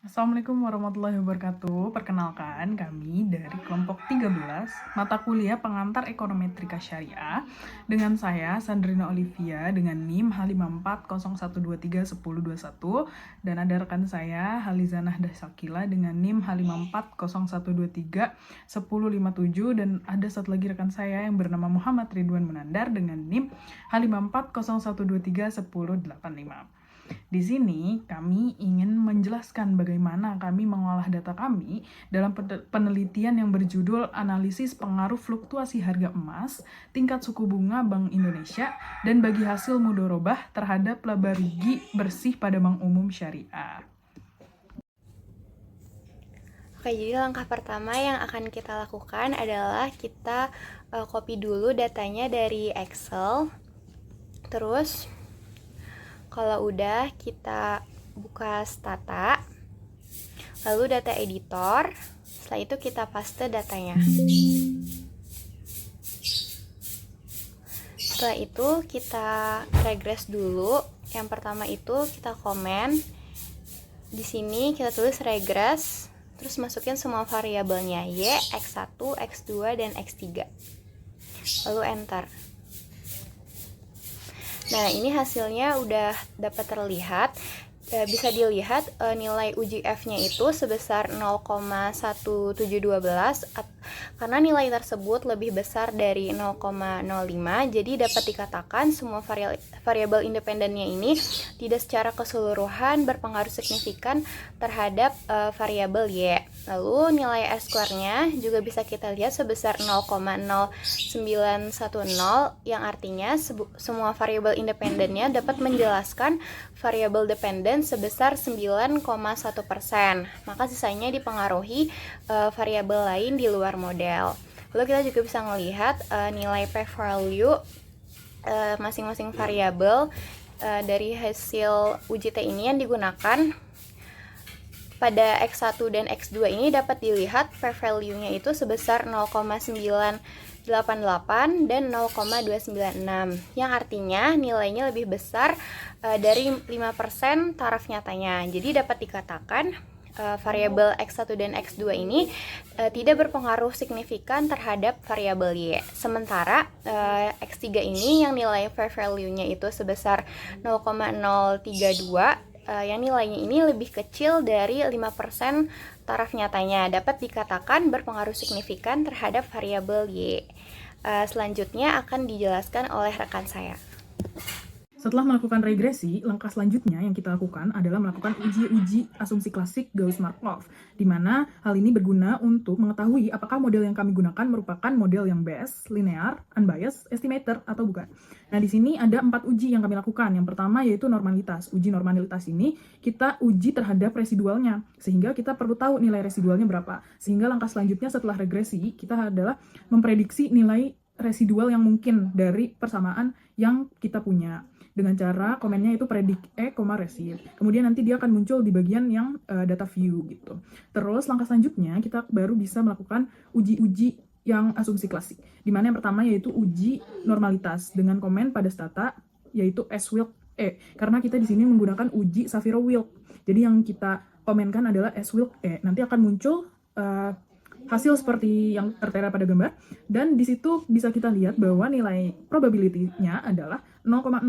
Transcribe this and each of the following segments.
Assalamualaikum warahmatullahi wabarakatuh. Perkenalkan, kami dari kelompok 13 mata kuliah pengantar ekonometrika syariah dengan saya Sandrina Olivia dengan NIM H5401231021 dan ada rekan saya Halizanah Dasakila dengan NIM H5401231057 dan ada satu lagi rekan saya yang bernama Muhammad Ridwan Munandar dengan NIM H5401231085. Di sini kami ingin menjelaskan bagaimana kami mengolah data kami dalam penelitian yang berjudul Analisis Pengaruh Fluktuasi Harga Emas, Tingkat Suku Bunga Bank Indonesia, dan Bagi Hasil Mudorobah terhadap laba rugi bersih pada Bank Umum Syariah. Oke, jadi langkah pertama yang akan kita lakukan adalah kita copy dulu datanya dari Excel. Terus kalau udah, kita buka Stata, lalu data editor. Setelah itu kita paste datanya. Setelah itu kita regress dulu. Yang pertama itu kita komen. Di sini kita tulis regress, terus masukin semua variabelnya Y, X1, X2, dan X3. Lalu enter. Nah, ini hasilnya udah dapat terlihat. Bisa dilihat nilai uji F-nya itu sebesar 0,1712 karena nilai tersebut lebih besar dari 0,05. Jadi dapat dikatakan semua variabel independennya ini tidak secara keseluruhan berpengaruh signifikan terhadap variabel Y. Lalu nilai R-square-nya juga bisa kita lihat sebesar 0,0910 yang artinya semua variabel independennya dapat menjelaskan variabel dependen sebesar 9,1%. Maka sisanya dipengaruhi variabel lain di luar model. Lalu kita juga bisa melihat nilai p-value masing-masing variabel dari hasil uji T ini yang digunakan. Pada X1 dan X2 ini dapat dilihat p-value-nya itu sebesar 0,988 dan 0,296 yang artinya nilainya lebih besar dari 5% taraf nyatanya. Jadi dapat dikatakan variabel X1 dan X2 ini tidak berpengaruh signifikan terhadap variabel Y. Sementara X3 ini yang nilai p-value-nya itu sebesar 0,032 yang nilainya ini lebih kecil dari 5% taraf nyatanya, dapat dikatakan berpengaruh signifikan terhadap variabel Y. Selanjutnya akan dijelaskan oleh rekan saya. Setelah melakukan regresi, langkah selanjutnya yang kita lakukan adalah melakukan uji asumsi klasik Gauss-Markov, di mana hal ini berguna untuk mengetahui apakah model yang kami gunakan merupakan model yang best, linear, unbiased, estimator, atau bukan. Nah, di sini ada 4 uji yang kami lakukan. Yang pertama yaitu normalitas. Uji normalitas ini kita uji terhadap residualnya, sehingga kita perlu tahu nilai residualnya berapa. Sehingga langkah selanjutnya setelah regresi, kita adalah memprediksi nilai residual yang mungkin dari persamaan yang kita punya. Dengan cara komennya itu predict E, receive. Kemudian nanti dia akan muncul di bagian yang data view gitu. Terus langkah selanjutnya kita baru bisa melakukan uji-uji yang asumsi klasik. Dimana yang pertama yaitu uji normalitas dengan komen pada stata yaitu S-Wilk E. Karena kita di sini menggunakan uji Shapiro-Wilk. Jadi yang kita komenkan adalah S-Wilk E. Nanti akan muncul hasil seperti yang tertera pada gambar, dan di situ bisa kita lihat bahwa nilai probability-nya adalah 0,000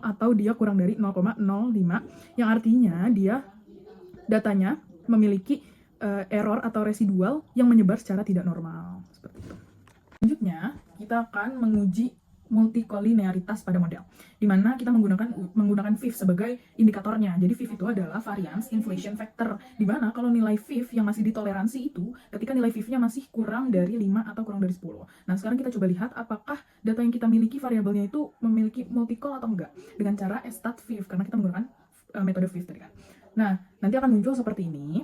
atau dia kurang dari 0,05, yang artinya dia datanya memiliki error atau residual yang menyebar secara tidak normal. Seperti itu. Selanjutnya, kita akan menguji multikolinearitas pada model, di mana kita menggunakan VIF sebagai indikatornya. Jadi VIF itu adalah variance inflation factor, di mana kalau nilai VIF yang masih ditoleransi itu ketika nilai VIF-nya masih kurang dari 5 atau kurang dari 10. Nah, sekarang kita coba lihat apakah data yang kita miliki variabelnya itu memiliki multicol atau enggak dengan cara stat VIF, karena kita menggunakan metode VIF tadi kan. Nah, nanti akan muncul seperti ini,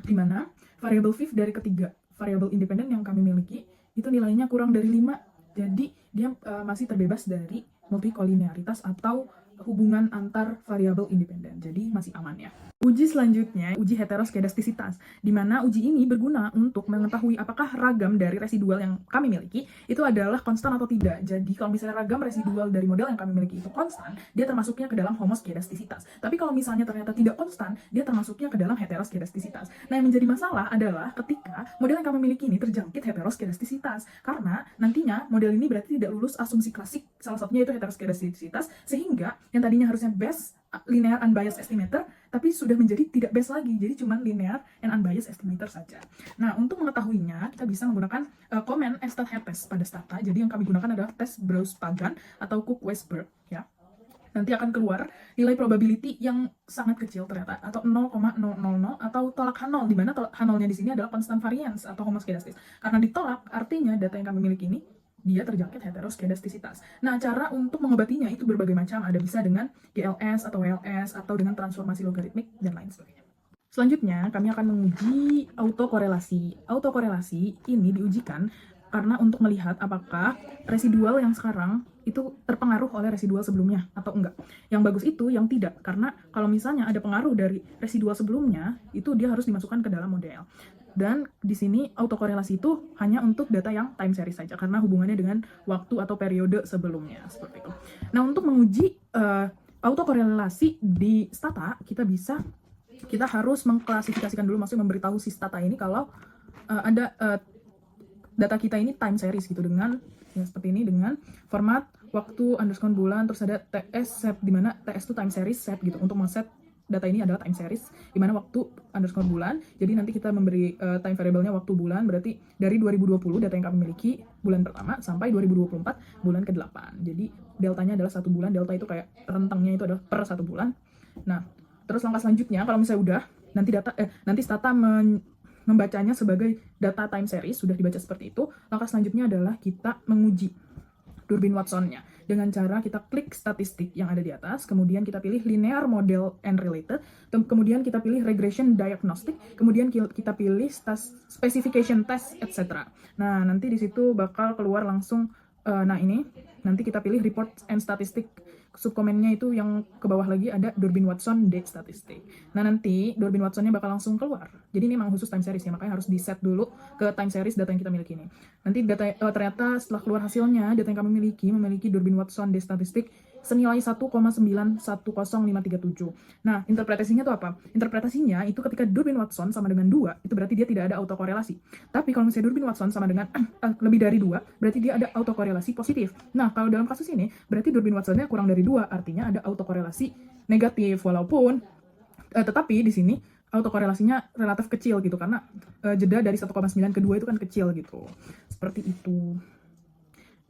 di mana variabel VIF dari ketiga variabel independen yang kami miliki itu nilainya kurang dari 5. Jadi dia masih terbebas dari multikolinearitas atau hubungan antar variabel independen. Jadi masih aman ya. Uji selanjutnya, uji heteroskedastisitas, di mana uji ini berguna untuk mengetahui apakah ragam dari residual yang kami miliki itu adalah konstan atau tidak. Jadi kalau misalnya ragam residual dari model yang kami miliki itu konstan, dia termasuknya ke dalam homoskedastisitas. Tapi kalau misalnya ternyata tidak konstan, dia termasuknya ke dalam heteroskedastisitas. Nah, yang menjadi masalah adalah ketika model yang kami miliki ini terjangkit heteroskedastisitas, karena nantinya model ini berarti tidak lulus asumsi klasik, salah satunya itu heteroskedastisitas, sehingga yang tadinya harusnya best linear unbiased estimator, tapi sudah menjadi tidak best lagi, jadi cuma linear and unbiased estimator saja. Nah, untuk mengetahuinya, kita bisa menggunakan comment stat test pada stata. Jadi yang kami gunakan adalah tes Brous-Pagan atau Cook-Westberg ya. Nanti akan keluar nilai probability yang sangat kecil ternyata, atau 0,000 atau tolak H0, di mana tolak H0-nya di sini adalah constant variance atau homoskedastis. Karena ditolak, artinya data yang kami miliki ini dia terjangkit heteroskedastisitas. Nah, cara untuk mengobatinya itu berbagai macam. Ada bisa dengan GLS atau WLS atau dengan transformasi logaritmik dan lain sebagainya. Selanjutnya, kami akan menguji autokorelasi. Autokorelasi ini diujikan karena untuk melihat apakah residual yang sekarang itu terpengaruh oleh residual sebelumnya atau enggak. Yang bagus itu yang tidak, karena kalau misalnya ada pengaruh dari residual sebelumnya, itu dia harus dimasukkan ke dalam model. Dan di sini autokorelasi itu hanya untuk data yang time series saja, karena hubungannya dengan waktu atau periode sebelumnya, seperti itu. Nah, untuk menguji autokorelasi di stata, kita harus mengklasifikasikan dulu, maksudnya memberitahu si stata ini kalau ada data kita ini time series gitu, dengan ya seperti ini, dengan format waktu underscore bulan, terus ada TS set, di mana TS itu time series set gitu, untuk men-set data ini adalah time series di mana waktu underscore bulan. Jadi nanti kita memberi time variable-nya waktu bulan, berarti dari 2020 data yang kami miliki bulan pertama sampai 2024 bulan ke-8. Jadi deltanya adalah 1 bulan, delta itu kayak rentangnya itu adalah per 1 bulan. Nah, terus langkah selanjutnya kalau misalnya udah nanti stata membacanya sebagai data time series, sudah dibaca seperti itu, langkah selanjutnya adalah kita menguji Durbin Watson-nya dengan cara kita klik statistik yang ada di atas, kemudian kita pilih linear model and related, kemudian kita pilih regression diagnostic, kemudian kita pilih specification test, etc. Nah, nanti di situ bakal keluar langsung nah ini nanti kita pilih report and statistic, subkomennya itu yang ke bawah lagi ada Durbin Watson date statistic. Nah, nanti Durbin Watson-nya bakal langsung keluar. Jadi ini memang khusus time series ya, makanya harus di set dulu ke time series data yang kita miliki ini. Nanti data ternyata setelah keluar hasilnya, data yang kami memiliki Durbin Watson date statistic senilai 1,910537. Nah, interpretasinya itu apa? Interpretasinya itu ketika Durbin Watson sama dengan 2, itu berarti dia tidak ada autokorelasi. Tapi kalau misalnya Durbin Watson sama dengan lebih dari 2, berarti dia ada autokorelasi positif. Nah, kalau dalam kasus ini, berarti Durbin Watson-nya kurang dari 2, artinya ada autokorelasi negatif, walaupun tetapi di sini autokorelasinya relatif kecil gitu, karena jeda dari 1,9 ke 2 itu kan kecil gitu. Seperti itu.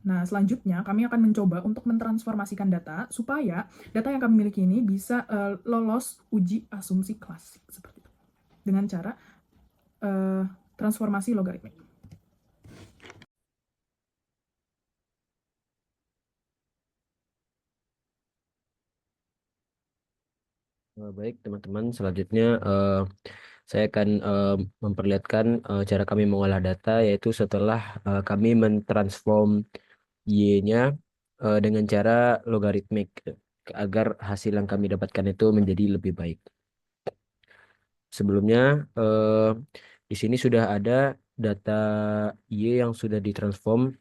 Nah, selanjutnya kami akan mencoba untuk mentransformasikan data supaya data yang kami miliki ini bisa lolos uji asumsi klasik seperti itu, dengan cara transformasi logaritmik. Baik, teman-teman, selanjutnya saya akan memperlihatkan cara kami mengolah data, yaitu setelah kami mentransform Y-nya dengan cara logaritmik agar hasil yang kami dapatkan itu menjadi lebih baik. Sebelumnya di sini sudah ada data Y yang sudah ditransform,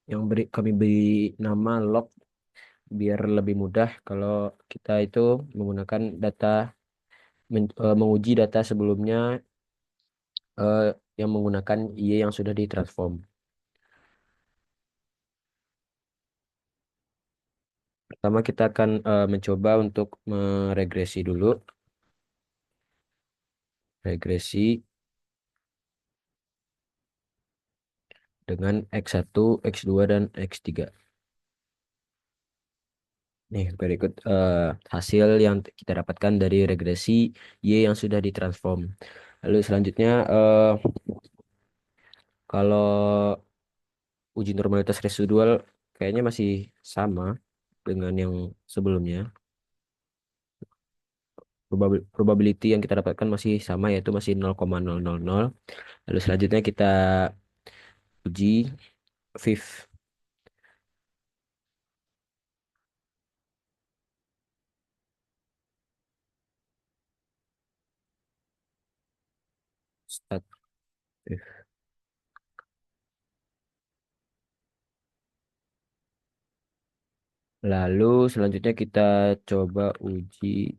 yang kami beri nama log biar lebih mudah kalau kita itu menggunakan data menguji data sebelumnya yang menggunakan Y yang sudah ditransform. Pertama kita akan mencoba untuk meregresi dulu. Regresi dengan X1, X2, dan X3. Nih, berikut hasil yang kita dapatkan dari regresi Y yang sudah ditransform. Lalu selanjutnya, kalau uji normalitas residual kayaknya masih sama dengan yang sebelumnya. Probability yang kita dapatkan masih sama, yaitu masih 0,000. Lalu selanjutnya kita uji fifth. Start. Lalu selanjutnya kita coba uji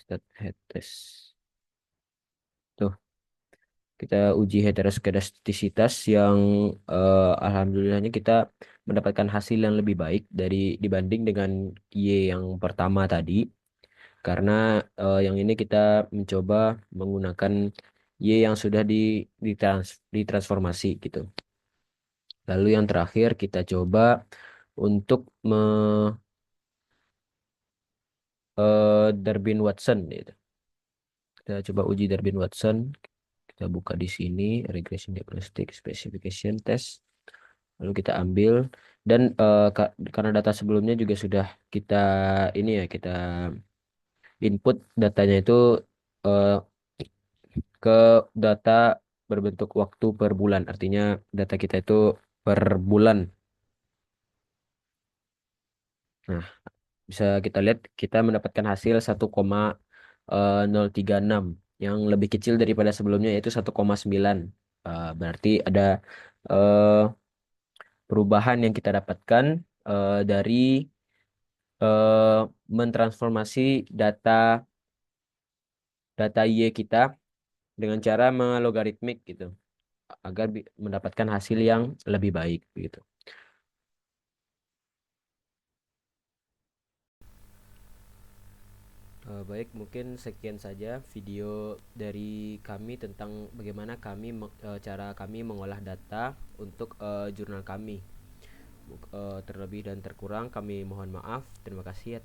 stat head test. Tuh, kita uji heteroskedastisitas yang alhamdulillahnya kita mendapatkan hasil yang lebih baik dibanding dengan Y yang pertama tadi. Karena yang ini kita mencoba menggunakan Y yang sudah ditransformasi gitu. Lalu yang terakhir kita coba untuk Darwin Watson gitu. Kita coba uji Darwin Watson. Kita buka di sini regression diagnostic specification test. Lalu kita ambil dan karena data sebelumnya juga sudah kita ini ya kita input datanya itu eh, ke data berbentuk waktu per bulan. Artinya data kita itu per bulan. Nah, bisa kita lihat kita mendapatkan hasil 1,036 yang lebih kecil daripada sebelumnya yaitu 1,9. Berarti ada eh, perubahan yang kita dapatkan dari eh, mentransformasi data data Y kita dengan cara melogaritmik gitu agar mendapatkan hasil yang lebih baik gitu. Baik, mungkin sekian saja video dari kami tentang bagaimana cara kami mengolah data untuk jurnal kami. Terlebih dan terkurang kami mohon maaf. Terima kasih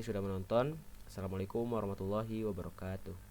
sudah menonton. Assalamualaikum warahmatullahi wabarakatuh.